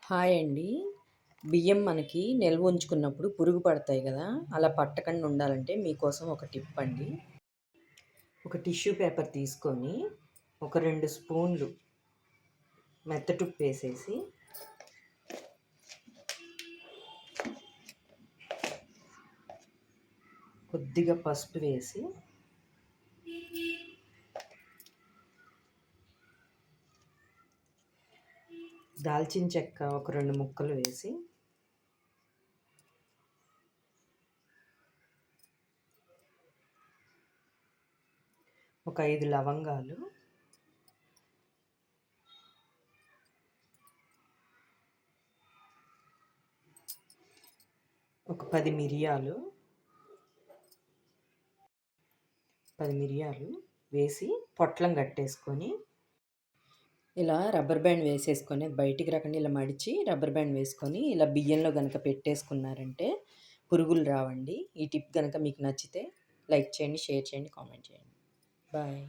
Hi అండి. బియ్యం మనకి నిల్వ ఉంచుకున్నప్పుడు పురుగు పడతాయి కదా! అలా పట్టకుండా ఉండాలంటే మీకోసం ఒక టిప్ అండి. ఒక టిష్యూ పేపర్ తీసుకొని ఒక 2 స్పూన్లు మెత్తటుప్పు వేసేసి కొద్దిగా పసుపు వేసి దాల్చిన చెక్క ఒక 2 ముక్కలు వేసి ఒక 5 లవంగాలు, ఒక 10 మిరియాలు వేసి పొట్లం కట్టేసుకొని ఇలా రబ్బర్ బ్యాండ్ వేసేసుకొని అది బయటికి రాకుండా ఇలా మడిచి రబ్బర్ బ్యాండ్ వేసుకొని ఇలా బియ్యంలో గనక పెట్టేసుకున్నారంటే పురుగులు రావండి. ఈ టిప్ గనక మీకు నచ్చితే లైక్ చేయండి, షేర్ చేయండి, కామెంట్ చేయండి. బాయ్.